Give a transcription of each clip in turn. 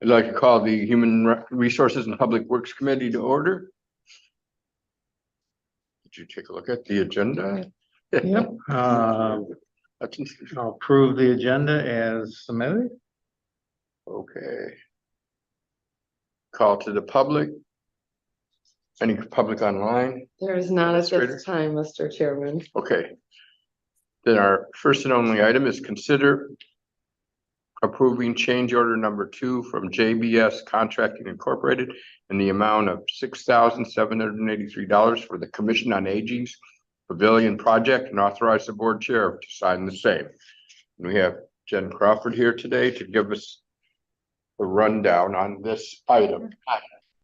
I'd like to call the Resources and Public Works Committee to order. Did you take a look at the agenda? Yep. I'll approve the agenda as submitted. Okay. Call to the public. Any public online? There is not at Administrator? this time, Mr. Chairman. Okay. Then our first and only item is consider approving change order number 2 from JBS Contracting Incorporated in the amount of $6,783 for the Commission on Aging's Pavilion Project and authorize the board chair to sign the same. And we have Jen Crawford here today to give us a rundown on this item.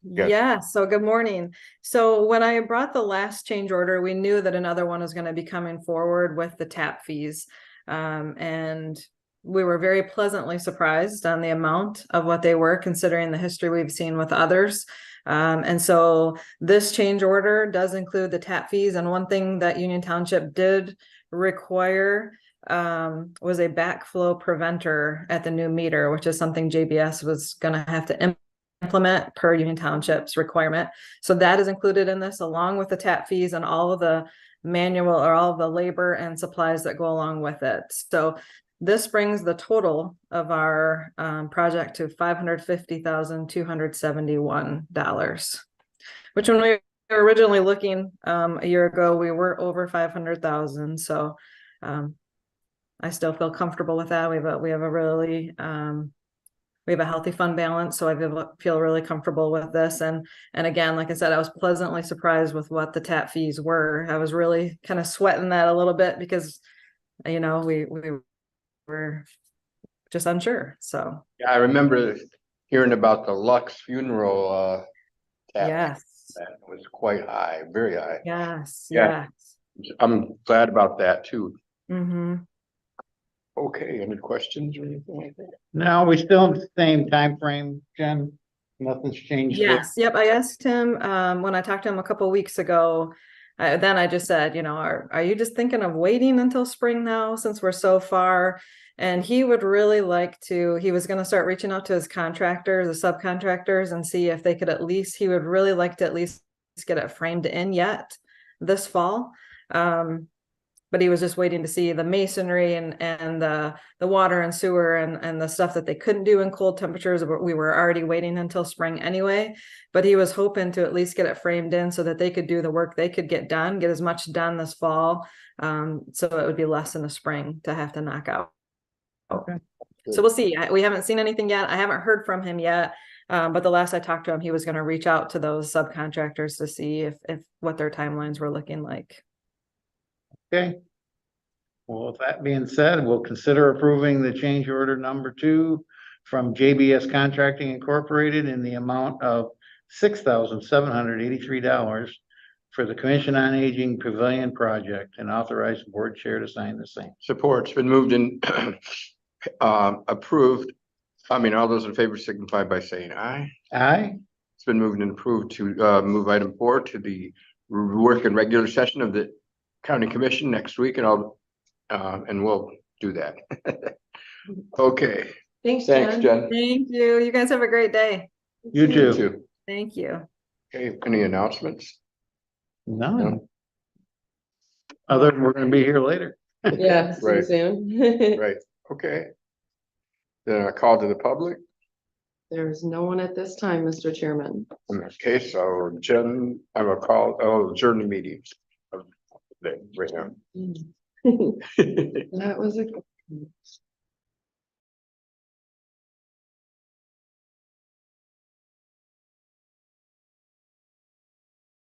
Yes. Yeah, so good morning. So when I brought the last change order, we knew that another one was going to be coming forward with the tap fees. And we were very pleasantly surprised on the amount of what they were, considering the history we've seen with others. And so this change order does include the tap fees. And one thing that Union Township did require was a backflow preventer at the new meter, which is something JBS was going to have to implement per Union Township's requirement. So that is included in this, along with the tap fees and all of the manual or all of the labor and supplies that go along with it. So this brings the total of our project to $550,271, which when we were originally looking a year ago, we were over 500,000. So I still feel comfortable with that. We have a really we have a healthy fund balance, so I feel really comfortable with this. And again, like I said, I was pleasantly surprised with what the tap fees were. I was really kind of sweating that a little bit because, you know, we were just unsure. So Yeah, I remember hearing about the Lux funeral tap. yes, That was quite high, very high. yes, Yeah. yes. I'm glad about that too. Mm-hmm. Okay, any questions or anything like that? Now, we still have the same time frame, Jen? Nothing's changed. there? Yes, yep. I asked him when I talked to him a couple of weeks ago. Then I just said, you know, are you just thinking of waiting until spring now since we're so far? And he would really like to. He was going to start reaching out to his contractors, the subcontractors, and see if they could at least. He would really like to at least get it framed in yet this fall. But he was just waiting to see the masonry and the water and sewer and the stuff that they couldn't do in cold temperatures. We were already waiting until spring anyway, but he was hoping to at least get it framed in so that they could do the work they could get done, get as much done this fall. So it would be less in the spring to have to knock out. Okay. So we'll see. We haven't seen anything yet. I haven't heard from him yet. But the last I talked to him, he was going to reach out to those subcontractors to see if what their timelines were looking like. Okay. Well, with that being said, we'll consider approving the change order number 2 from JBS Contracting Incorporated in the amount of $6,783 for the Commission on Aging Pavilion Project and authorize the board chair to sign the same. Support's been moved and approved. I mean, all those in favor signify by saying aye. Aye. It's been moved and approved to move item 4 to the work and regular session of the county commission next week, and we'll do that. Okay, Thanks, thanks, Jen. Thank you. You guys have a great day. You You too. too. Thank you. Okay, any announcements? None. Other than we're gonna be here later. Yeah, see you Right. soon. Right, okay. Then I call to the public. There is no one at this time, Mr. Chairman. In that case, I'll adjourn the meeting of the right now. That was a